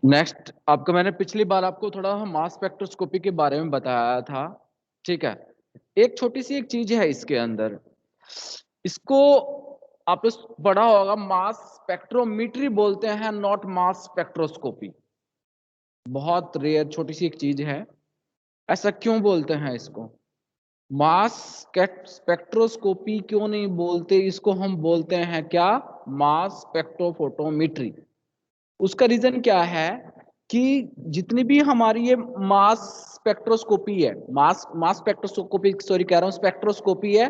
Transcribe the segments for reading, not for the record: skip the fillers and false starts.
Next आपको मैंने पिछली बार आपको थोड़ा मास स्पेक्ट्रोस्कोपी के बारे में बताया था। ठीक है, एक छोटी सी एक चीज है इसके अंदर, इसको आपने पढ़ा होगा, मास स्पेक्ट्रोमीट्री बोलते हैं, नॉट मास स्पेक्ट्रोस्कोपी। बहुत रेयर छोटी सी एक चीज है। ऐसा क्यों बोलते हैं इसको? मास स्पेक्ट्रोस्कोपी क्यों नहीं बोलते इसको? हम बोलते हैं क्या? मास स्पेक्ट्रोफोटोमीट्री। उसका रीजन क्या है कि जितनी भी हमारी ये मास स्पेक्ट्रोस्कोपी है, मास स्पेक्ट्रोस्कोपी, सॉरी कह रहा हूं, स्पेक्ट्रोस्कोपी है,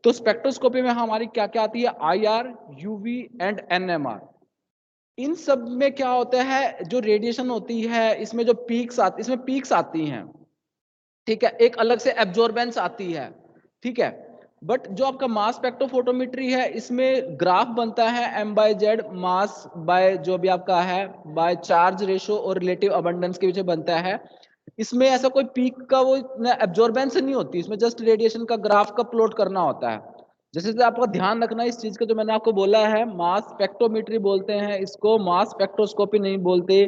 तो स्पेक्ट्रोस्कोपी में हमारी क्या क्या आती है? IR, UV and NMR. इन सब में क्या होता है, जो रेडिएशन होती है इसमें जो इसमें पीक्स आती हैं। ठीक है, एक अलग से एब्जॉर्बेंस आती है। ठीक है, बट जो आपका मास स्पेक्ट्रोफोटोमेट्री है इसमें ग्राफ बनता है M by Z, mass by जो भी आपका है बाय चार्ज रेशो और रिलेटिव अबंडेंस के पीछे बनता है। इसमें ऐसा कोई पीक का वो एब्जॉर्बेंस नहीं होती, इसमें जस्ट रेडिएशन का ग्राफ का प्लॉट करना होता है। जैसे कि आपका ध्यान रखना इस चीज का, जो मैंने आपको बोला है, मास स्पेक्ट्रोमेट्री बोलते हैं इसको, मास स्पेक्ट्रोस्कोपी नहीं बोलते।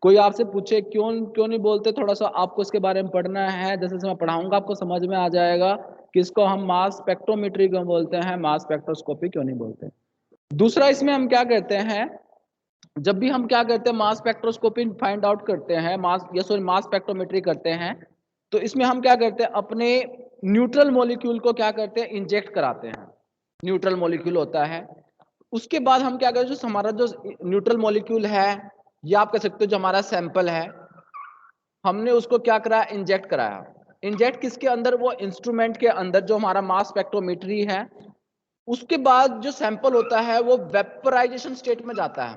कोई आपसे पूछे क्यों क्यों नहीं बोलते, थोड़ा सा आपको इसके बारे में पढ़ना है। जैसे जैसे मैं पढ़ाऊंगा आपको समझ में आ जाएगा कि इसको हम मास स्पेक्ट्रोमेट्री क्यों बोलते हैं, मास स्पेक्ट्रोस्कोपी क्यों नहीं बोलते। दूसरा, इसमें हम क्या करते हैं, जब भी हम क्या करते हैं मास स्पेक्ट्रोस्कोपी फाइंड आउट करते हैं, मास स्पेक्ट्रोमेट्री करते हैं, तो इसमें हम क्या करते हैं, अपने न्यूट्रल मॉलिक्यूल को क्या करते हैं, इंजेक्ट कराते हैं। न्यूट्रल मॉलिक्यूल होता है, उसके बाद हम क्या करते हैं, जो हमारा जो न्यूट्रल मॉलिक्यूल है, या आप कह सकते हो जो हमारा सैंपल है, हमने उसको क्या कराया, इंजेक्ट कराया। इंजेक्ट किसके अंदर? वो इंस्ट्रूमेंट के अंदर जो हमारा मास स्पेक्ट्रोमेट्री है। उसके बाद जो सैंपल होता है वो वेपराइजेशन स्टेट में जाता है।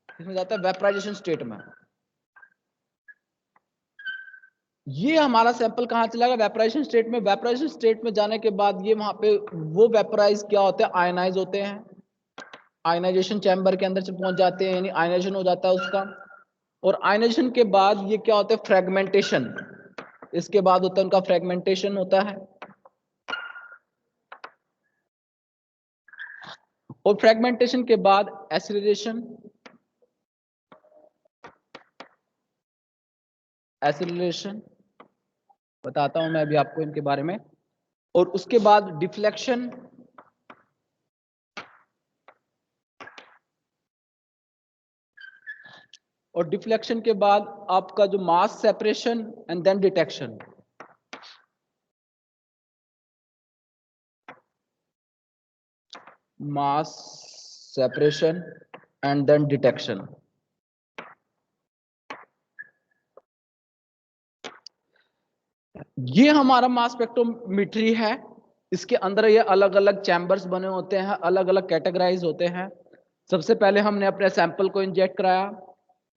किसमें जाता है? वेपराइजेशन स्टेट में। ये हमारा सैंपल कहां चला गया? वेपराइजेशन स्टेट में। वेपराइजेशन स्टेट में जाने के बाद ये वहां पे वो वेपराइज क्या होते हैं? आयनाइज होते हैं। आयनाइजेशन चैम्बर के अंदर से पहुंच जाते हैं, यानी आयनाइजेशन हो जाता है उसका। और आयनाइजेशन के बाद ये क्या होता है? फ्रेगमेंटेशन। इसके बाद होता है उनका फ्रेगमेंटेशन होता है। और फ्रेगमेंटेशन के बाद एसिलेशन। एसिलेशन बताता हूं मैं अभी आपको इनके बारे में। और उसके बाद डिफ्लेक्शन। और डिफ्लेक्शन के बाद आपका जो mass separation and then detection. Mass separation and then detection. ये हमारा मास स्पेक्ट्रोमेट्री है। इसके अंदर ये अलग अलग चैम्बर्स बने होते हैं, अलग अलग कैटेगराइज होते हैं। सबसे पहले हमने अपने सैंपल को इंजेक्ट कराया,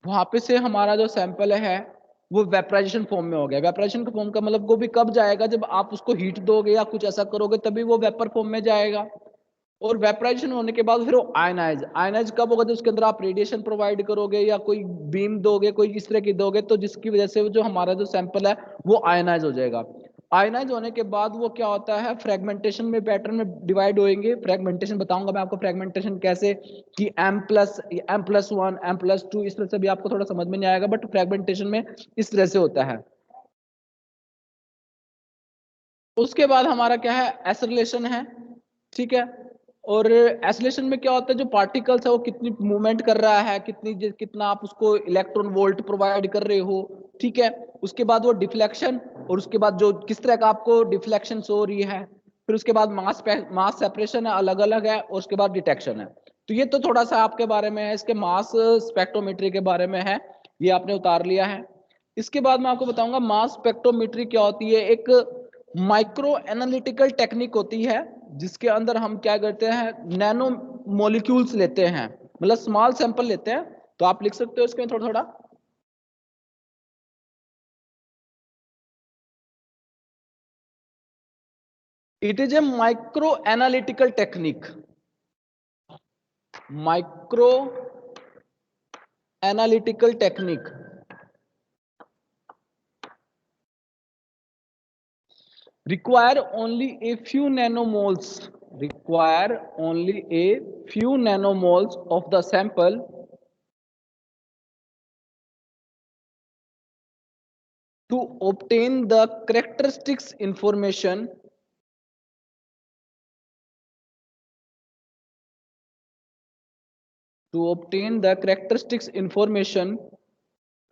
वहां पे से हमारा जो सैंपल है वो वेपराइजेशन फॉर्म में हो गया। वेपराइजेशन का फॉर्म का मतलब वो भी कब जाएगा? जब आप उसको हीट दोगे या कुछ ऐसा करोगे तभी वो वेपर फॉर्म में जाएगा। और वेपराइजेशन होने के बाद फिर वो आयनाइज। आयनाइज कब होगा? जब उसके अंदर आप रेडिएशन प्रोवाइड करोगे या कोई बीम दोगे, कोई इस तरह की दोगे, तो जिसकी वजह से जो हमारा जो सैंपल है वो आयनाइज हो जाएगा। आयनाइज होने के बाद वो क्या होता है, फ्रेगमेंटेशन में, पैटर्न में डिवाइड होएंगे। फ्रेगमेंटेशन बताऊंगा मैं आपको, फ्रेगमेंटेशन कैसे, कि M+1 M+2 इस तरह से भी आपको थोड़ा समझ में नहीं आएगा, बट फ्रेगमेंटेशन में इस तरह से होता है। उसके बाद हमारा क्या है, एसिलेशन है। ठीक है, और एसिलेशन में क्या होता है, जो पार्टिकल्स है वो कितनी मूवमेंट कर रहा है, कितना आप उसको इलेक्ट्रॉन वोल्ट प्रोवाइड कर रहे हो। ठीक है, उसके बाद वो डिफ्लेक्शन, और उसके बाद जो किस तरह का आपको डिफ्लेक्शन हो रही है। फिर उसके बाद मास सेपरेशन है, अलग अलग है, और उसके बाद डिटेक्शन है। तो ये तो थोड़ा सा आपके बारे में है, इसके मास स्पेक्ट्रोमेट्री के बारे में है, ये आपने उतार लिया है। इसके बाद मैं आपको बताऊंगा मास स्पेक्ट्रोमेट्री क्या होती है। एक माइक्रो एनालिटिकल टेक्निक होती है, जिसके अंदर हम क्या करते हैं, नैनो मॉलिक्यूल्स लेते हैं, मतलब स्मॉल सैंपल लेते हैं। तो आप लिख सकते हो इसमें थोड़ा थोड़ा। It is a micro analytical technique. Micro analytical technique require only a few nanomoles, require only a few nanomoles of the sample to obtain the characteristics information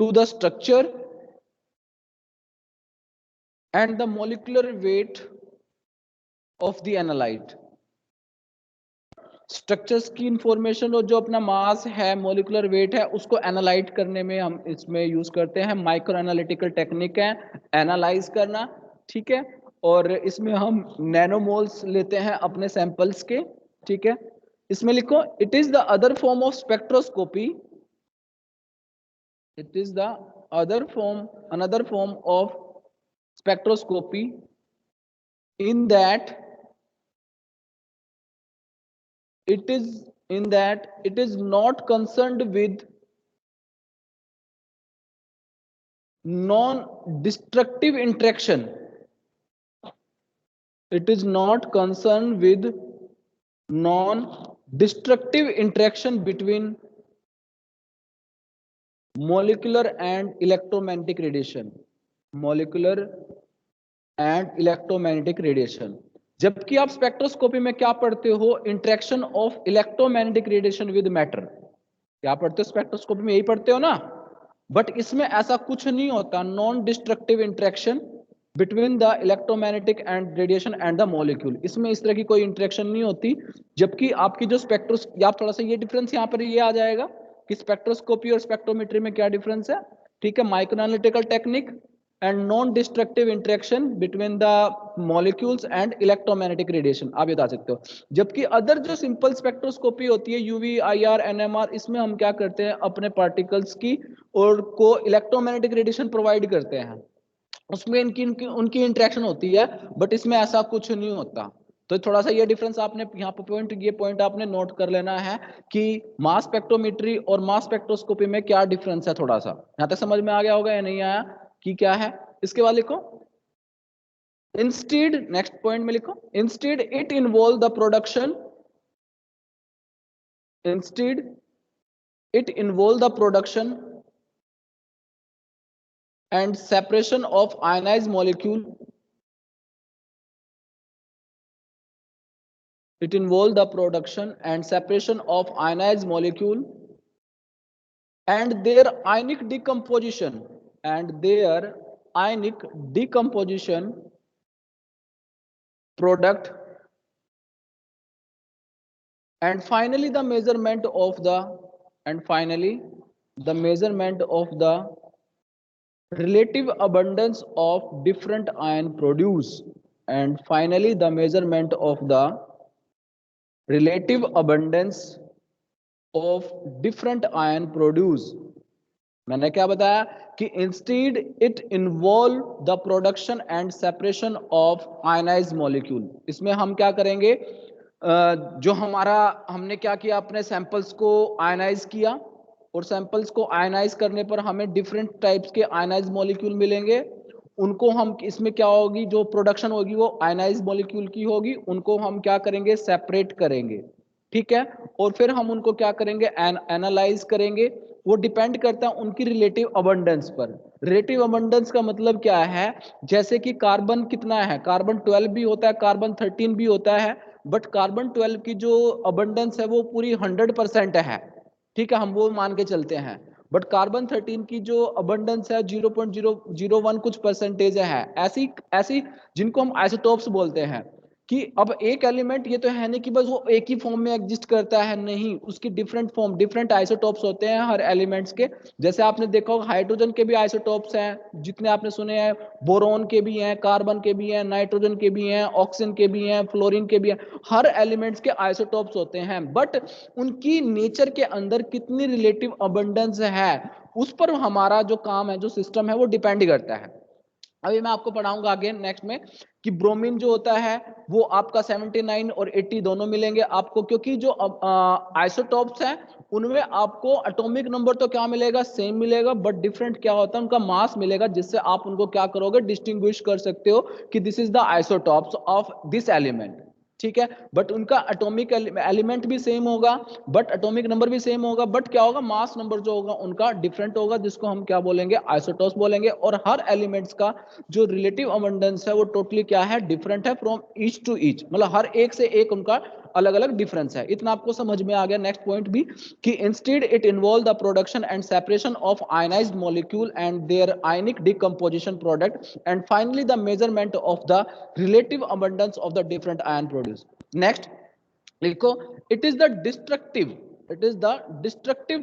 to the structure and the molecular weight of the analyte. Structures की information और जो अपना मास है, molecular weight है, उसको analyte करने में हम इसमें यूज करते हैं माइक्रो एनालिटिकल टेक्निक है एनालाइज करना, ठीक है। और इसमें हम नैनोमोल्स लेते हैं अपने सैंपल्स के, ठीक है। इसमें लिखो it is the other form of spectroscopy, it is the another form of spectroscopy in that it is not concerned with non-destructive interaction. It is not concerned with non-destructive interaction between molecular and electromagnetic radiation. Molecular and electromagnetic radiation. जबकि आप spectroscopy में क्या पढ़ते हो, interaction of electromagnetic radiation with matter, क्या पढ़ते हो spectroscopy में, यही पढ़ते हो ना। बट इसमें ऐसा कुछ नहीं होता, non destructive interaction between the electromagnetic and radiation and the molecule, इसमें इस तरह की कोई इंटरेक्शन नहीं होती। जबकि आपकी जो आप थोड़ा सा ये डिफरेंस यहाँ पर ये आ जाएगा कि स्पेक्ट्रोस्कोपी और स्पेक्ट्रोमेट्री में क्या डिफरेंस है, ठीक है। Micro analytical technique and non-destructive interaction between the molecules and electromagnetic radiation, आप ये बता सकते हो। जबकि अदर जो सिंपल स्पेक्ट्रोस्कोपी होती है यूवी, आईआर, एनएमआर, इसमें हम क्या करते हैं, अपने पार्टिकल्स की और को इलेक्ट्रोमैग्नेटिक रेडिएशन प्रोवाइड करते हैं, उसमें उनकी इंटरेक्शन होती है, बट इसमें ऐसा कुछ नहीं होता। तो थोड़ा सा ये डिफरेंस आपने यहाँ पर ये पॉइंट आपने नोट कर लेना है कि मास स्पेक्ट्रोमेट्री और मास स्पेक्ट्रोस्कोपी में क्या डिफरेंस है। थोड़ा सा यहाँ तक समझ में आ गया होगा या नहीं आया कि क्या है। इसके बाद लिखो इंस्टेड, नेक्स्ट पॉइंट में लिखो instead it involve the production, instead it involve the production and separation of ionized molecule, it involves the production and separation of ionized molecule and their ionic decomposition product, and finally the measurement of the relative abundance of different ion produced, and finally the measurement of the relative abundance of different ion produced। मैंने क्या बताया कि instead it involve the production and separation of ionized molecule. इसमें हम क्या करेंगे, जो हमने क्या किया, अपने सैंपल्स को आयनाइज किया और सैंपल्स को आयनाइज करने पर हमें डिफरेंट टाइप्स के आयनाइज्ड मॉलिक्यूल मिलेंगे। उनको हम इसमें क्या होगी, जो प्रोडक्शन होगी वो आयनाइज्ड मॉलिक्यूल की होगी, उनको हम क्या करेंगे, सेपरेट करेंगे, ठीक है। और फिर हम उनको क्या करेंगे, एनालाइज करेंगे। वो डिपेंड करता है उनकी रिलेटिव अबंडेंस पर। रिलेटिव अबंडेंस का मतलब क्या है, जैसे कि कार्बन कितना है, कार्बन 12 भी होता है, कार्बन 13 भी होता है, बट कार्बन 12 की जो अबंडेंस है वो पूरी 100% है, ठीक है, हम वो मान के चलते हैं। बट कार्बन 13 की जो अबंडेंस है 0.001 कुछ परसेंटेज है। ऐसी जिनको हम आइसोटोप्स बोलते हैं, कि अब एक एलिमेंट ये तो है नहीं कि बस वो एक ही फॉर्म में एग्जिस्ट करता है, नहीं, उसकी डिफरेंट फॉर्म, डिफरेंट आइसोटोप्स होते हैं हर एलिमेंट्स के। जैसे आपने देखा होगा हाइड्रोजन के भी आइसोटोप्स हैं जितने आपने सुने हैं, बोरोन के भी हैं, कार्बन के भी हैं, नाइट्रोजन के भी हैं, ऑक्सीजन के भी हैं, फ्लोरीन के भी हैं, हर एलिमेंट्स के आइसोटोप्स होते हैं। बट उनकी नेचर के अंदर कितनी रिलेटिव अबंडेंस है उस पर हमारा जो काम है, जो सिस्टम है, वो डिपेंड करता है। अभी मैं आपको पढ़ाऊंगा आगे नेक्स्ट में कि ब्रोमीन जो होता है वो आपका 79 और 80 दोनों मिलेंगे आपको, क्योंकि जो आइसोटॉप्स हैं उनमें आपको एटॉमिक नंबर तो क्या मिलेगा, सेम मिलेगा, बट डिफरेंट क्या होता है, उनका मास मिलेगा, जिससे आप उनको क्या करोगे, डिस्टिंग्विश कर सकते हो कि this is the isotopes of this element. ठीक है, बट उनका एटॉमिक एलिमेंट भी सेम होगा, बट एटॉमिक नंबर भी सेम होगा, बट क्या होगा, मास नंबर जो होगा उनका डिफरेंट होगा, जिसको हम क्या बोलेंगे, आइसोटोप्स बोलेंगे। और हर एलिमेंट्स का जो रिलेटिव अबंडेंस है वो टोटली क्या है, डिफरेंट है फ्रॉम ईच टू ईच, मतलब हर एक से एक उनका अलग अलग डिफरेंस है। इतना आपको समझ में आ गया। नेक्स्ट पॉइंट भी कि instead it involve the production and separation of ionized molecule and their ionic decomposition product and finally the measurement of the relative abundance of the different ion produce. Next लिखो, it is the destructive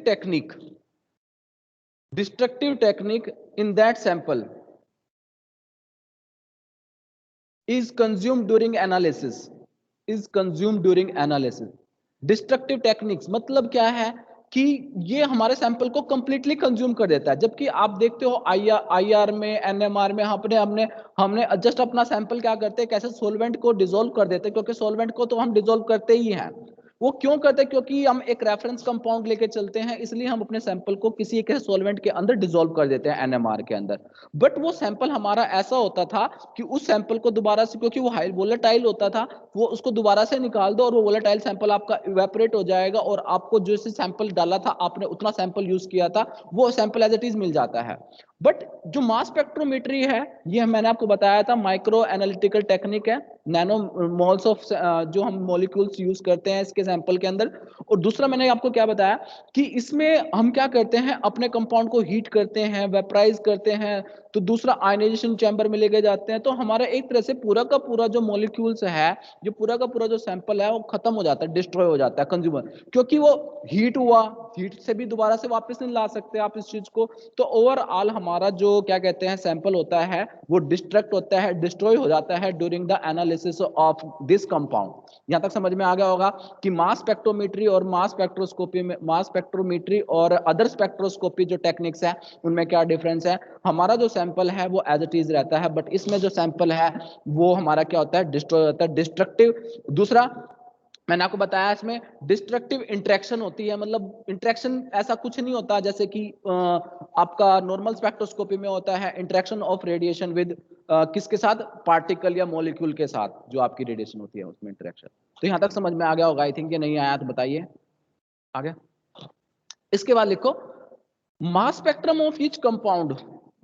technique in that sample is consumed during analysis destructive techniques मतलब क्या है कि ये हमारे sample को completely consume कर देता है। जबकि आप देखते हो आईआर में, एनएमआर में हमने हमने जस्ट अपना सैंपल क्या करते हैं, कैसे सॉल्वेंट को डिसॉल्व कर देते हैं, क्योंकि सॉल्वेंट को तो हम डिसॉल्व करते ही हैं। वो क्यों करते हैं, क्योंकि हम एक रेफरेंस कंपाउंड लेके चलते हैं, इसलिए हम अपने सैंपल को किसी एक सॉल्वेंट के अंदर डिसॉल्व कर देते हैं, एनएमआर के अंदर। बट वो सैंपल हमारा ऐसा होता था कि उस सैंपल को दोबारा से, क्योंकि वो हाई वोलेटाइल होता था, वो उसको दोबारा से निकाल दो और वो वोलेटाइल सैंपल आपका इवेपोरेट हो जाएगा और आपको जो सैंपल डाला था, आपने उतना सैंपल यूज किया था, वो सैंपल एज इट इज मिल जाता है। बट जो मास स्पेक्ट्रोमेट्री है, ये मैंने आपको बताया था माइक्रो एनालिटिकल टेक्निक है, नैनो मोल्स ऑफ जो हम मॉलिक्यूल्स यूज करते हैं इसके सैंपल के अंदर। और दूसरा मैंने आपको क्या बताया कि इसमें हम क्या करते हैं, अपने कंपाउंड को हीट करते हैं, वेपराइज करते हैं, तो दूसरा आयनाइजेशन चैम्बर में लेके जाते हैं, तो हमारा एक तरह से पूरा का पूरा जो मॉलिक्यूल्स है, जो पूरा का पूरा जो सैंपल है वो खत्म हो जाता है, डिस्ट्रॉय हो जाता है कंज्यूमर, क्योंकि वो हीट हुआ, हीट से भी दोबारा से वापस नहीं ला सकते आप इस चीज को। तो ओवरऑल हमारा जो क्या कहते हैं सैंपल होता है वो डिस्ट्रैक्ट होता है, डिस्ट्रॉय हो जाता है during the analysis of this compound. यहां तक समझ में आ गया होगा कि मास स्पेक्ट्रोमेट्री और मास स्पेक्ट्रोस्कोपी में, मास स्पेक्ट्रोमेट्री और अदर स्पेक्ट्रोस्कोपी जो टेक्निक्स है उनमें क्या डिफरेंस है। हमारा जो सैंपल है वो एज इट इज रहता है, बट इसमें जो सैंपल है वो हमारा क्या होता है, डिस्ट्रॉय होता है, डिस्ट्रक्टिव। दूसरा मैंने आपको बताया इसमें डिस्ट्रक्टिव इंटरेक्शन होती है, मतलब इंटरेक्शन ऐसा कुछ नहीं होता जैसे कि आपका नॉर्मल स्पेक्ट्रोस्कोपी में होता है इंटरेक्शन ऑफ रेडिएशन विद किसके साथ, पार्टिकल या मॉलिक्यूल के साथ, जो आपकी रेडिएशन होती है उसमें इंटरेक्शन। तो यहां तक समझ में आ गया होगा आई थिंक, ये नहीं आया तो बताइए आगे। इसके बाद लिखो, mass spectrum of each compound,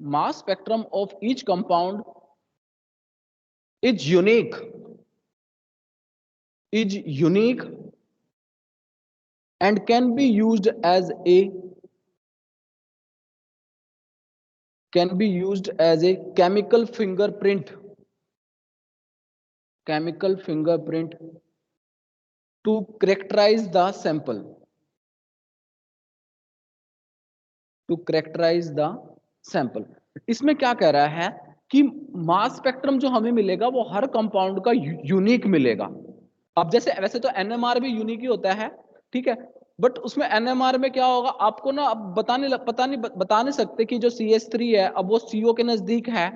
mass spectrum of each compound is unique, and can be used as a chemical fingerprint to characterize the sample, इसमें क्या कह रहा है कि मास स्पेक्ट्रम जो हमें मिलेगा वो हर कंपाउंड का यूनिक मिलेगा। अब जैसे वैसे तो एनएमआर भी यूनिक ही होता है, ठीक है, बट उसमें एनएमआर में क्या होगा आपको ना, अब बता नहीं सकते कि जो CH3 है अब वो CO के नजदीक है,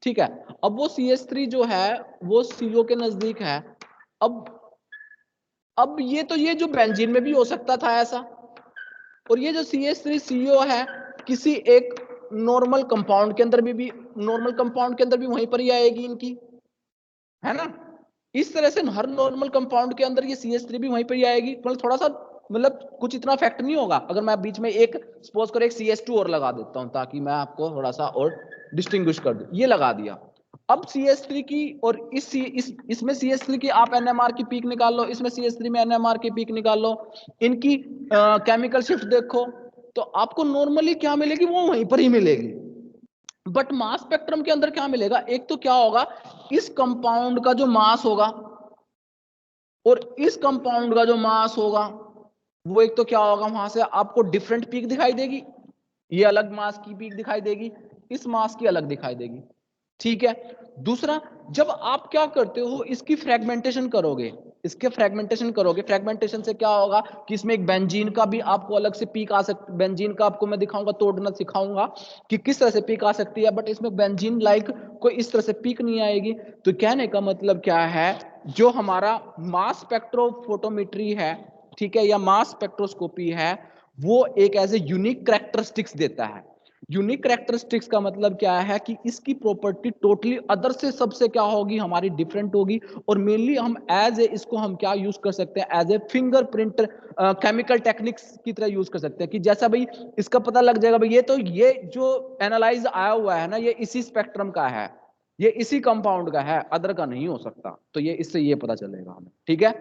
ठीक है, अब वो CH3 जो है वो CO के नजदीक है। अब ये जो बेंजीन में भी हो सकता था ऐसा, और ये जो CH3 CO है किसी एक नॉर्मल कंपाउंड के अंदर भी नॉर्मल कंपाउंड के अंदर भी वहीं पर ही आएगी इनकी, है ना। इस तरह से हर नॉर्मल कंपाउंड के अंदर ये CH3 भी वहीं पर ही आएगी, मतलब थोड़ा सा, मतलब कुछ इतना इफेक्ट नहीं होगा अगर मैं बीच में एक सपोज कर एक CH2 और लगा देता हूं, ताकि मैं आपको थोड़ा सा और डिस्टिंग्विश कर दूं। ये लगा दिया, अब CH3 की और इसमें CH3 की आप NMR की पीक निकाल लो, इसमें CH3 में NMR की पीक निकाल लो, इनकी केमिकल शिफ्ट देखो, तो आपको नॉर्मली क्या मिलेगी, वो वहीं पर ही मिलेगी। बट मास स्पेक्ट्रम के अंदर क्या मिलेगा, एक तो क्या होगा, इस कंपाउंड का जो मास होगा और इस कंपाउंड का जो मास होगा वो एक तो क्या होगा, वहां से आपको डिफरेंट पीक दिखाई देगी, ये अलग मास की पीक दिखाई देगी, इस मास की अलग दिखाई देगी, ठीक है। दूसरा, जब आप क्या करते हो, इसकी फ्रेगमेंटेशन करोगे, फ्रेगमेंटेशन से क्या होगा कि इसमें एक बेंजीन का भी आपको अलग से पीक आ सकती, बेंजीन का आपको मैं दिखाऊंगा, तोड़ना सिखाऊंगा कि किस तरह से पीक आ सकती है, बट इसमें बेंजीन लाइक कोई इस तरह से पीक नहीं आएगी। तो कहने का मतलब क्या है, जो हमारा मास स्पेक्ट्रोफोटोमेट्री है, ठीक है, या मास स्पेक्ट्रोस्कोपी है, वो एक एज ए यूनिक कैरेक्टरिस्टिक्स देता है। यूनिक कैरेक्टरिस्टिक्स का मतलब क्या है कि इसकी प्रॉपर्टी टोटली अदर से सबसे क्या होगी, हमारी डिफरेंट होगी। और मेनली हम एज ए इसको हम क्या यूज कर सकते हैं, as a fingerprint chemical techniques की तरह यूज कर सकते हैं, कि जैसा भाई इसका पता लग जाएगा भाई ये जो एनालाइज आया हुआ है ना, ये इसी स्पेक्ट्रम का है, ये इसी कंपाउंड का है, अदर का नहीं हो सकता। तो ये इससे ये पता चलेगा हमें, ठीक है।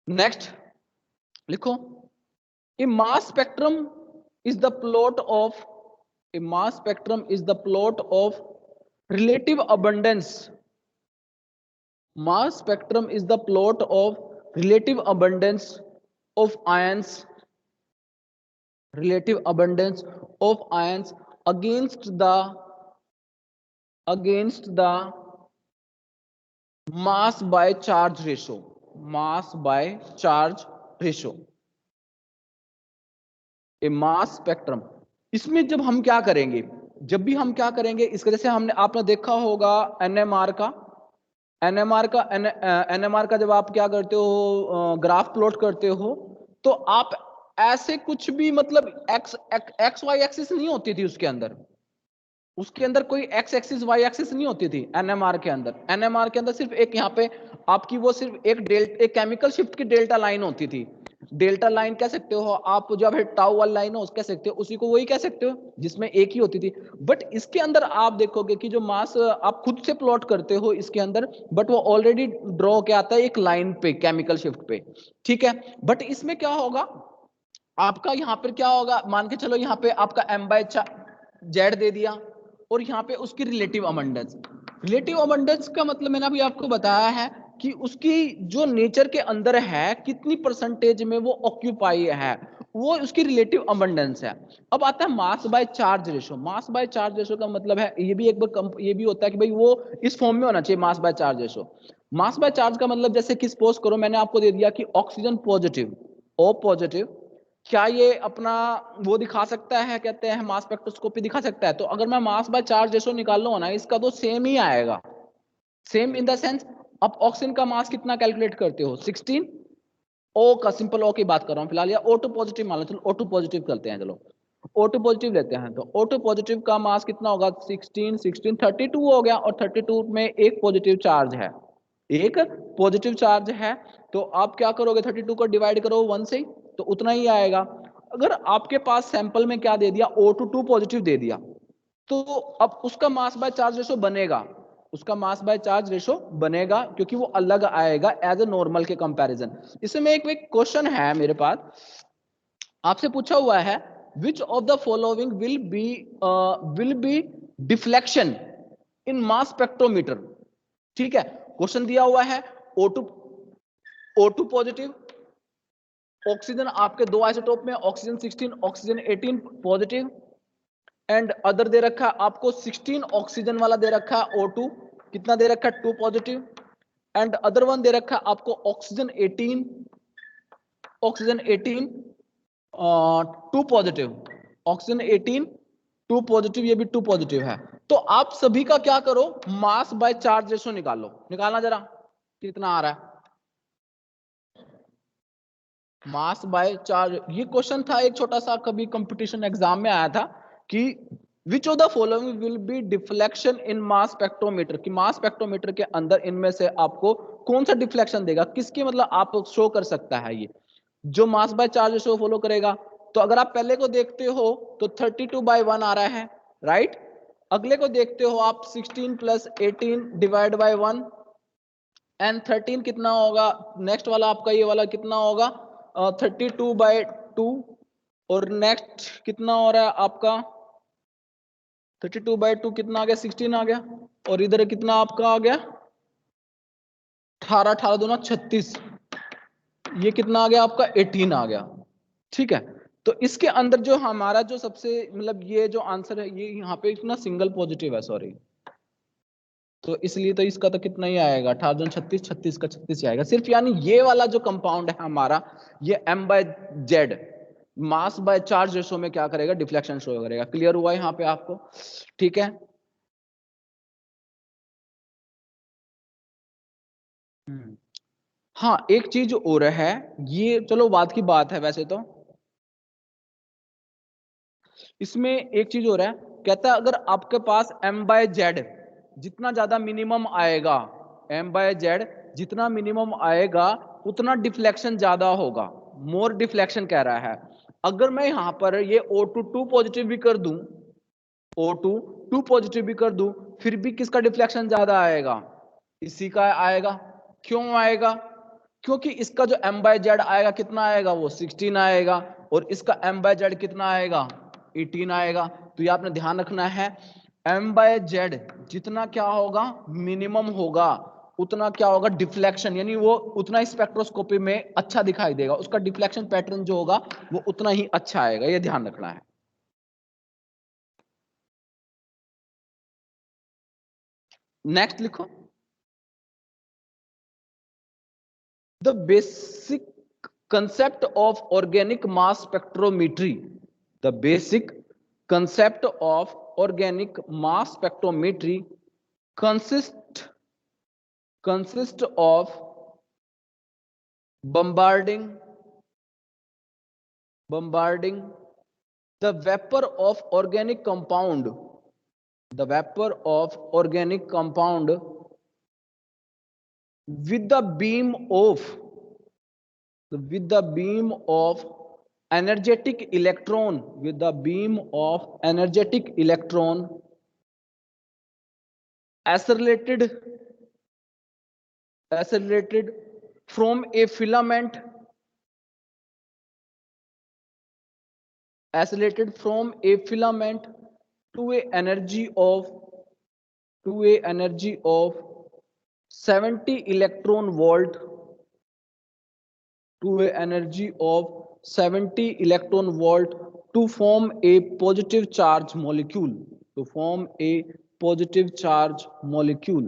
नेक्स्ट लिखो, a mass spectrum is the plot of, a mass spectrum is the plot of relative abundance. Mass spectrum is the plot of relative abundance of ions, relative abundance of ions against the mass by charge ratio, mass by charge ratio, a mass spectrum। इसमें जब हम क्या करेंगे, जब भी हम क्या करेंगे इसका, जैसे हमने आपने देखा होगा एनएमआर का, एनएमआर का जब आप क्या करते हो, ग्राफ प्लॉट करते हो, तो आप ऐसे कुछ भी मतलब एक्स वाई एक्सिस नहीं होती थी उसके अंदर, उसके अंदर कोई एक्स एक्सिस वाई एक्सिस नहीं होती थी एनएमआर के अंदर। एनएमआर के अंदर सिर्फ एक यहाँ पे आपकी वो सिर्फ एक केमिकल शिफ्ट की डेल्टा लाइन होती थी। डेल्टा लाइन कह सकते हो आप, जो है टाउ वाली लाइन हो कह सकते हो, उसी को वही कह सकते हो जिसमें एक ही होती थी। बट इसके अंदर आप देखोगे कि जो मास आप खुद से प्लॉट करते हो इसके अंदर, बट वो ऑलरेडी ड्रॉ क्या आता है एक लाइन पे, केमिकल शिफ्ट पे, ठीक है। बट इसमें क्या होगा आपका, यहाँ पर क्या होगा, मान के चलो यहाँ पे आपका m/z दे दिया, और यहाँ पे उसकी रिलेटिव अबंडेंस। रिलेटिव अबंडेंस का मतलब मैंने अभी आपको बताया है कि उसकी जो नेचर के अंदर है कितनी परसेंटेज में वो ऑक्यूपाई है, वो उसकी रिलेटिव अबंडेंस है। अब आता है mass by charge ratio. Mass by charge ratio का मतलब है, ये भी एक बार ये भी होता है कि भाई वो इस फॉर्म में होना चाहिए mass by charge ratio. Mass by charge का मतलब जैसे कि सपोज करो मैंने आपको दे दिया कि ऑक्सीजन पॉजिटिव, ओ पॉजिटिव, क्या ये अपना वो दिखा सकता है, कहते हैं मास स्पेक्ट्रोस्कोपी दिखा सकता है। तो अगर मैं मास बाय चार्ज रेशो निकाल लूंगा ना, इसका तो सेम ही आएगा। सेम इन द सेंस, अब ऑक्सीजन का मास कितना कैलकुलेट करते हो 16, ओ का सिंपल ओ की बात कर रहा हूं फिलहाल, या O2 पॉजिटिव मान लो, चलो O2 पॉजिटिव करते हैं, चलो O2 पॉजिटिव लेते हैं। तो O2 पॉजिटिव का मास कितना होगा 16 16 32 हो गया, और 32 में एक पॉजिटिव चार्ज है, एक पॉजिटिव चार्ज है। तो आप क्या करोगे 32 को डिवाइड करो 1 से, तो उतना ही आएगा। अगर आपके पास सैंपल में क्या दे दिया O2 2 पॉजिटिव दे दिया, तो अब उसका मास बाय चार्ज रेशो बनेगा, उसका मास बाय चार्ज रेशो बनेगा, क्योंकि वो अलग आएगा एज ए नॉर्मल के कंपैरिजन। इसमें एक क्वेश्चन है मेरे पास, आपसे पूछा हुआ है which of the following will be deflection in mass spectrometer. ठीक है, क्वेश्चन दिया हुआ है O2 पॉजिटिव, ऑक्सीजन आपके दो आइसोटोप में, oxygen 16 oxygen 18 positive, and other they रखा है आपको 16 ऑक्सीजन वाला दे रखा है O2 कितना दे रखा है 2 पॉजिटिव, एंड अदर वन दे रखा है आपको ऑक्सीजन 18 2 पॉजिटिव, ऑक्सीजन 18 2 पॉजिटिव, ये भी 2 पॉजिटिव है। तो आप सभी का क्या करो, मास बाय चार्ज रेशो निकालो, निकालना जरा कितना आ रहा है मास बाय चार्ज। ये क्वेश्चन था एक छोटा सा, कभी कंपटीशन एग्जाम में आया था कि which of the following will be deflection in mass spectrometer, कि मास स्पेक्ट्रोमीटर के अंदर इनमें से आपको कौन सा डिफ्लेक्शन देगा, किसकी मतलब आप शो कर सकता है ये जो mass by charge ratio follow करेगा। तो अगर आप पहले को देखते हो तो 32/1 आ रहा है, राइट। अगले को देखते हो आप 16 + 18 डिवाइड बाय 1, एंड 13 कितना होगा, नेक्स्ट वाला आपका ये वाला कितना होगा 32/2, और नेक्स्ट कितना हो रहा है आपका 32/2 कितना आ गया 16 आ गया, और इधर कितना आपका आ गया 18, 18 दूना 36, ये कितना आ गया आपका 18 आ गया। ठीक है, तो इसके अंदर जो हमारा जो सबसे मतलब ये जो आंसर है, ये यहाँ पे इतना सिंगल पॉजिटिव है, सॉरी, तो इसलिए तो इसका तो कितना ही आएगा 18 36, 36 का 36 ही आएगा सिर्फ। यानी ये वाला जो कंपाउंड है हमारा, ये m/z mass by charge ratio में क्या करेगा, डिफ्लेक्शन शो करेगा। क्लियर हुआ यहाँ पे आपको, ठीक है। हाँ, एक चीज और है, ये चलो बात की बात है वैसे तो, इसमें एक चीज हो रहा है, कहता है अगर आपके पास m/z जितना ज्यादा मिनिमम आएगा, m/z जितना मिनिमम आएगा उतना डिफ्लेक्शन ज्यादा होगा, मोर डिफ्लेक्शन कह रहा है। अगर मैं यहां पर ये O2 2 पॉजिटिव भी कर दूं, O2 2 पॉजिटिव भी कर दूं, फिर भी किसका डिफ्लेक्शन ज्यादा आएगा? इसी का आएगा। क्यों आएगा? क्योंकि इसका जो m/z आएगा कितना आएगा? वो 16 आएगा, और इसका m/z कितना आएगा? 18 आएगा। तो ये आपने ध्यान रखना है, m/z जितना क्या होगा, मिनिमम होगा, उतना क्या होगा, डिफ्लेक्शन, यानी वो उतना स्पेक्ट्रोस्कोपी में अच्छा दिखाई देगा, उसका डिफ्लेक्शन पैटर्न जो होगा वो उतना ही अच्छा आएगा, ये ध्यान रखना है। नेक्स्ट लिखो, the basic concept of organic mass spectrometry. The basic concept of organic mass spectrometry consists of bombarding the vapor of organic compound, the vapor of organic compound with the beam of energetic electron, with the beam of energetic electron accelerated from a filament, accelerated from a filament to a energy of 70 electron volt, to a energy of 70 electron volt to form a positive charge molecule, to form a positive charge molecule.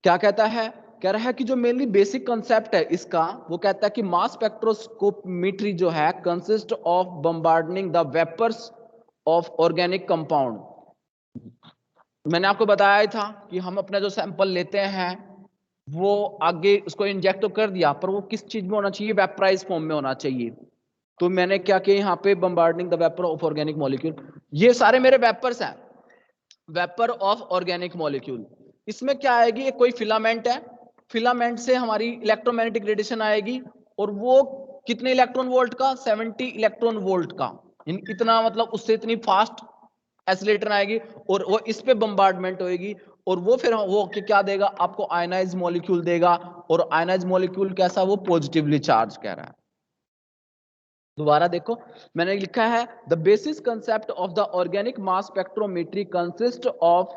क्या कहता है? कह रहा है कि जो mainly basic concept है इसका, वो कहता है कि मास स्पेक्ट्रोस्कोपमेट्री जो है consist of bombarding the vapours of organic compound. मैंने आपको बताया था कि हम अपना जो सैंपल लेते हैं वो आगे उसको इंजेक्ट तो कर दिया, पर वो किस चीज में होना चाहिए? वेपराइज फॉर्म में होना चाहिए। तो मैंने क्या किया यहाँ पे, bombarding the vapour of organic molecule. ये सारे मेरे वेपर्स हैं, वेपर ऑफ ऑर्गेनिक मॉलिक्यूल। इसमें क्या आएगी? एक कोई फिलामेंट है, फिलामेंट से हमारी इलेक्ट्रोमैग्नेटिक रेडिएशन आएगी, और वो कितने इलेक्ट्रॉन वोल्ट का? 70 इलेक्ट्रॉन वोल्ट का। इतना मतलब उससे इतनी फास्ट एसिलेटर आएगी, और वो इस पे बम्बार्डमेंट होएगी, और वो फिर वो क्या देगा आपको? आयनाइज मॉलिक्यूल देगा। और आयनाइज मॉलिक्यूल कैसा? वो पॉजिटिवली चार्ज कह रहा है। दोबारा देखो, मैंने लिखा है the basis concept of the organic mass spectrometry consist of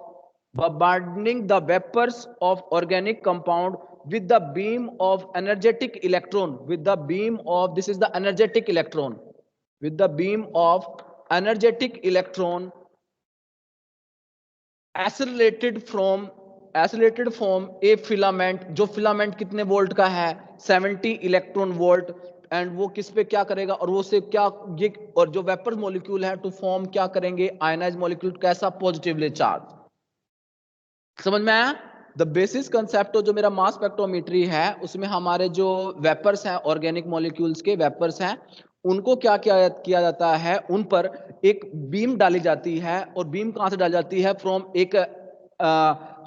bombarding the vapors of organic compound with the beam of energetic electron, with the beam of, this is the energetic electron, with the beam of energetic electron accelerated from a filament, जो filament कितने volt का है? 70 electron volt. And वो किस पे क्या करेगा? और वो से क्या ये, और जो वेपर मॉलिक्यूल है टू फॉर्म क्या करेंगे? Ionize molecule. कैसा? Positively charge. समझ में आया? द बेसिस कंसेप्ट जो मेरा मास स्पेक्ट्रोमेट्री है उसमें हमारे जो वेपर्स हैं, ऑर्गेनिक मॉलिक्यूल्स के वेपर्स हैं, उनको क्या किया जाता है? उन पर एक बीम डाली जाती है। और बीम कहां से डाली जाती है? फ्रॉम एक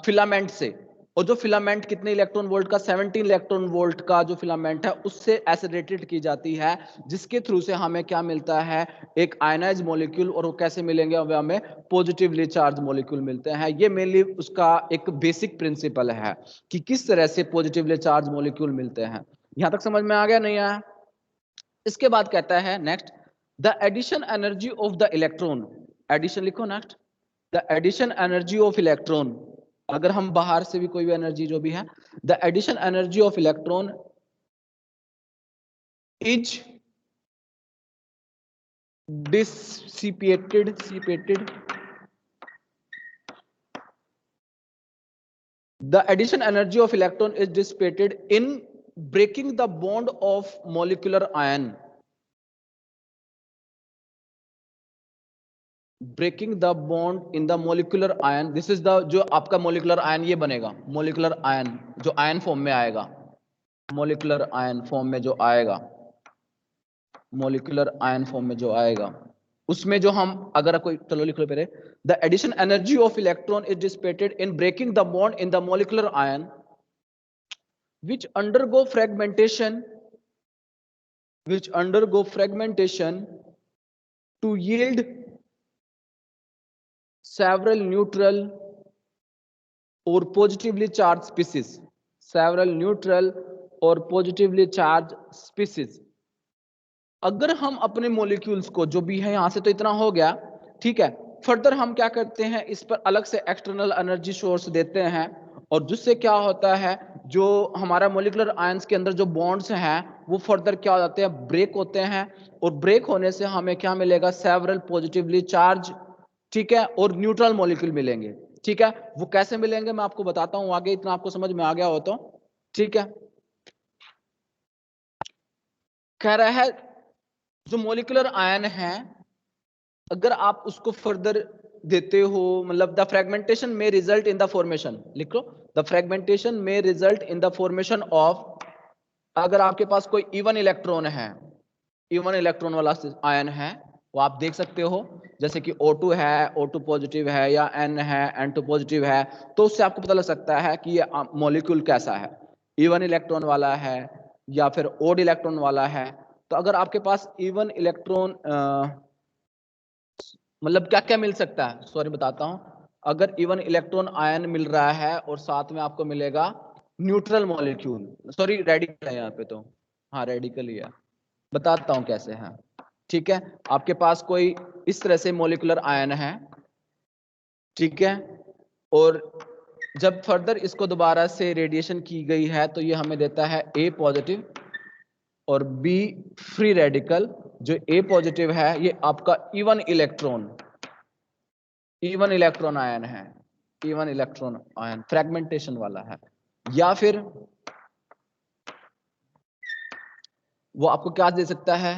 फिलामेंट से। और जो फिलामेंट कितने इलेक्ट्रॉन वोल्ट का? 17 इलेक्ट्रॉन वोल्ट का जो फिलामेंट है उससे एसिलेटेड की जाती है, जिसके थ्रू से हमें क्या मिलता है? एक आयनाइज मॉलिक्यूल। और वो कैसे मिलेंगे? हमें पॉजिटिवली चार्ज मॉलिक्यूल मिलते हैं। ये मेनली उसका एक बेसिक प्रिंसिपल है कि किस तरह से पॉजिटिवली चार्ज मॉलिक्यूल मिलते हैं। यहां तक समझ में आ गया? नहीं आया? इसके बाद कहता है next, the addition energy of the electron. Addition लिखो next, the addition energy of electron. अगर हम बाहर से भी कोई भी एनर्जी जो भी है, the addition energy of electron is dissipated the addition energy of electron is dissipated in breaking the bond of molecular ion, breaking the bond in the molecular ion। this is the जो आपका molecular ion ये बनेगा, molecular ion जो ion form में आएगा, molecular ion form में जो आएगा, molecular ion form में जो आएगा। उसमें जो हम अगर कोई, चलो लिख लो पहले, the addition energy of electron is dissipated in breaking the bond in the molecular ion which undergo fragmentation to yield several neutral or positively charged species. अगर हम अपने मॉलिक्यूल्स को, जो भी है यहां से तो इतना हो गया, ठीक है, फर्दर हम क्या करते हैं, इस पर अलग से एक्सटर्नल एनर्जी सोर्स देते हैं, और जिससे क्या होता है, जो हमारा मॉलिक्यूलर आयंस के अंदर जो बॉन्ड्स हैं वो फर्दर क्या हो जाते हैं, ब्रेक होते हैं, और ब्रेक होने से हमें क्या मिलेगा, सेवरल पॉजिटिवली चार्ज, ठीक है, और न्यूट्रल मॉलिक्यूल मिलेंगे। ठीक है, वो कैसे मिलेंगे मैं आपको बताता हूं आगे, इतना आपको समझ में आ गया हो तो ठीक है। कह रहा है जो मॉलिक्यूलर आयन है, अगर आप उसको फर्दर देते हो, मतलब द फ्रेगमेंटेशन में रिजल्ट इन द फॉर्मेशन, लिखो, द फ्रेगमेंटेशन में result in the formation of, अगर आपके पास कोई इवन इलेक्ट्रॉन है, इवन इलेक्ट्रॉन वाला आयन है, वो आप देख सकते हो, जैसे कि O2 है, O2 पॉजिटिव है, या N है, N2 पॉजिटिव है, तो उससे आपको पता लग सकता है कि ये मॉलिक्यूल कैसा है, इवन इलेक्ट्रॉन वाला है या फिर ओड इलेक्ट्रॉन वाला है। तो अगर आपके पास इवन इलेक्ट्रॉन, मतलब क्या क्या मिल सकता है, सॉरी बताता हूं, अगर इवन इलेक्ट्रॉन आयन मिल रहा है और साथ में आपको मिलेगा न्यूट्रल मॉलिक्यूल, सॉरी रेडिकल है यहाँ पे तो, हाँ रेडिकल ही है, बताता हूं कैसे है। ठीक है, आपके पास कोई इस तरह से मॉलिक्यूलर आयन है, ठीक है, और जब फर्दर इसको दोबारा से रेडिएशन की गई है तो ये हमें देता है A पॉजिटिव और B फ्री रेडिकल। जो A पॉजिटिव है ये आपका इवन इलेक्ट्रॉन आयन है, इवन इलेक्ट्रॉन आयन फ्रेगमेंटेशन वाला है, या फिर वो आपको क्या दे सकता है,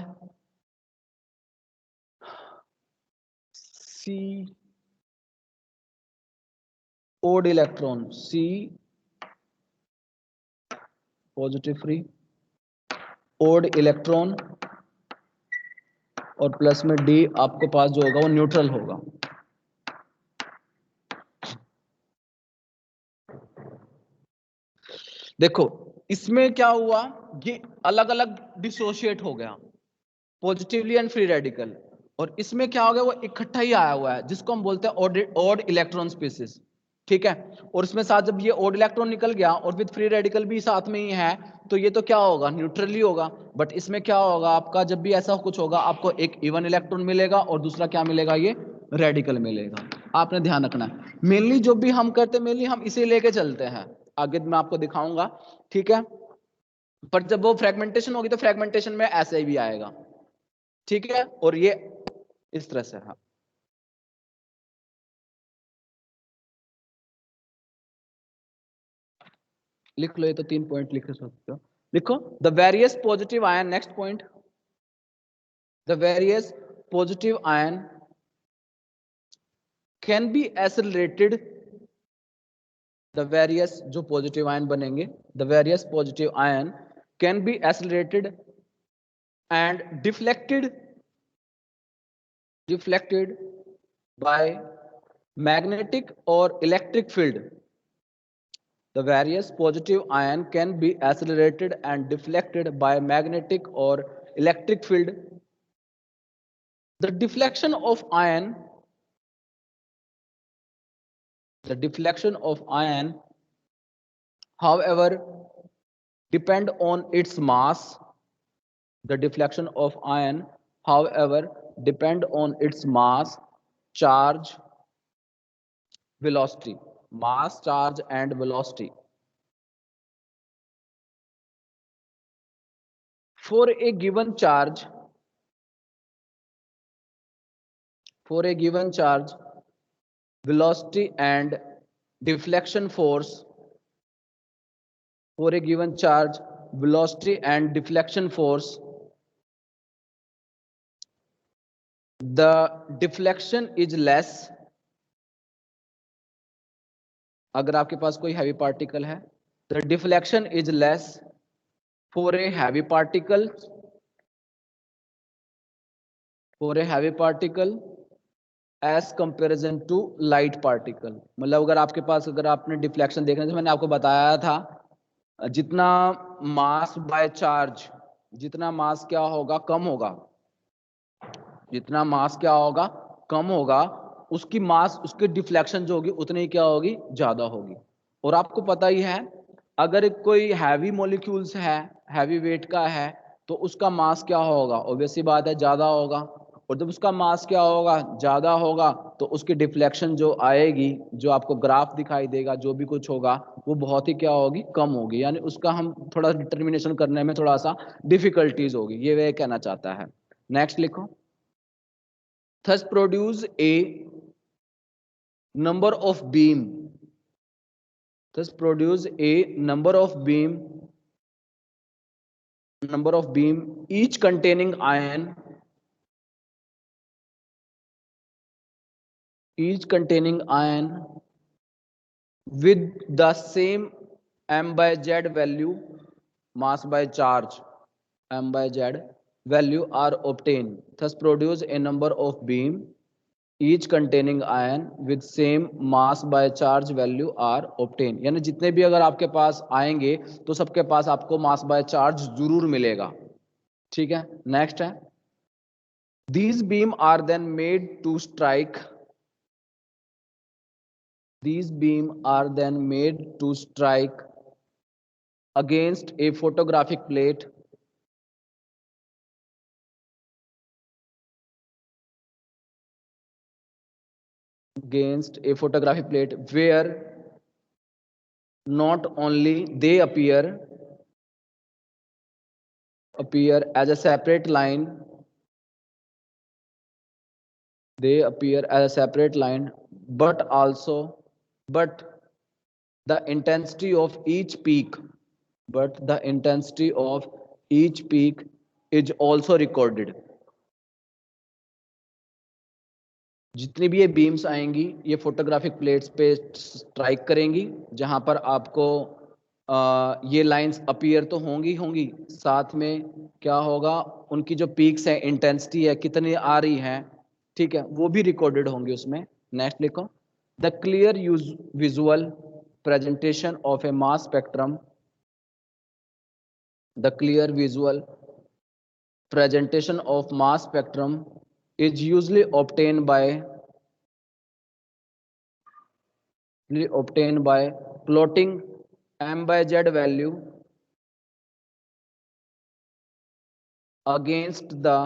C odd electron, C positive free odd electron, और प्लस में D आपके पास जो होगा वो न्यूट्रल होगा। देखो इसमें क्या हुआ, ये अलग अलग डिसोशिएट हो गया, पॉजिटिवली एंड फ्री रेडिकल, और इसमें क्या हो गया, वो इकट्ठा ही आया हुआ है, जिसको हम बोलते हैं ऑड इलेक्ट्रॉन स्पीसीज। ठीक है, और इसमें साथ जब ये ऑड इलेक्ट्रॉन निकल गया और विद फ्री रेडिकल भी साथ में ही है, तो ये तो क्या होगा, न्यूट्रल ही होगा। बट इसमें क्या होगा आपका, जब भी ऐसा कुछ होगा आपको एक इवन इलेक्ट्रॉन मिलेगा और दूसरा क्या मिलेगा, ये रेडिकल मिलेगा। आपने ध्यान रखना है, मेनली जो भी हम करते हैं मेनली हम इसे लेके चलते हैं, आगे मैं आपको दिखाऊंगा। ठीक है, पर जब वो फ्रेगमेंटेशन होगी तो फ्रेगमेंटेशन में ऐसे भी आएगा। ठीक है, और ये इस तरह से है। लिख लो, ये तो 3 पॉइंट लिख सकते हो, लिखो the various positive ion, next point, the various positive ion can be accelerated, the various जो पॉजिटिव आयन बनेंगे, the various positive ion can be accelerated and deflected by magnetic or electric field. The various positive ion can be accelerated and deflected by magnetic or electric field. The deflection of ion, however, depend on its mass. The deflection of ion, however, depend on its mass, charge, velocity, mass, charge, and velocity. For a given charge, velocity and deflection force, for a given charge, velocity and deflection force, the deflection is less. अगर आपके पास कोई heavy particle है, the deflection is less for a heavy particle for a heavy particle as comparison to light particle. मतलब अगर आपके पास, अगर आपने डिफ्लेक्शन देखना, तो मैंने आपको बताया था जितना मास बाय चार्ज, जितना मास क्या होगा, कम होगा, जितना मास क्या होगा, कम होगा, उसकी मास, उसकी डिफ्लेक्शन जो होगी उतनी क्या होगी, ज्यादा होगी। और आपको पता ही है, अगर कोई हैवी मॉलिक्यूल्स है, हैवी वेट का है, तो उसका मास क्या होगा, ऑब्वियस सी बात है, ज्यादा होगा। और जब उसका मास क्या होगा, ज्यादा होगा, तो उसकी डिफ्लेक्शन जो आएगी, जो आपको ग्राफ दिखाई देगा, जो भी कुछ होगा, वो बहुत ही क्या होगी, कम होगी। यानी उसका हम थोड़ा डिटर्मिनेशन करने में थोड़ा सा डिफिकल्टीज होगी, ये वे कहना चाहता है। नेक्स्ट लिखो। Thus produce a number of beam, thus produce a number of beam each containing ion, with the same m by z value, mass by charge m by z value are obtained. Thus produce a number of beam each containing ion with same mass by charge value are obtained। यानी जितने भी अगर आपके पास आएंगे, तो सबके पास आपको mass by charge जरूर मिलेगा। ठीक है, नेक्स्ट है, these beam are then made to strike, these beam are then made to strike against a photographic plate, against a photographic plate, where not only they appear as a separate line, they appear as a separate line, but the intensity of each peak, but the intensity of each peak is also recorded। जितनी भी ये beams आएंगी, ये photographic plates पे strike करेंगी, जहां पर आपको ये लाइंस अपीयर तो होंगी, साथ में क्या होगा, उनकी जो पीक्स है, इंटेंसिटी है, कितनी आ रही है, ठीक है, वो भी रिकॉर्डेड होंगे उसमें। नेक्स्ट लिखो। The clear visual presentation of a mass spectrum, the clear visual presentation of mass spectrum is usually obtained by plotting m by z value against the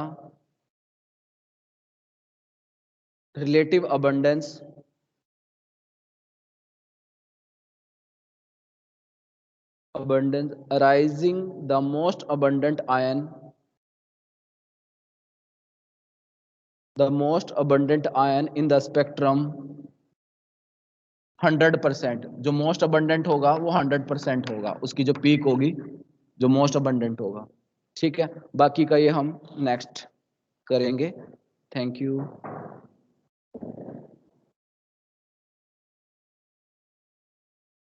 relative abundance arising the most abundant ion, in the spectrum 100%। जो most abundant होगा वो 100% होगा, उसकी जो peak होगी, जो most abundant होगा। ठीक है, बाकी का ये हम नेक्स्ट करेंगे। Thank you.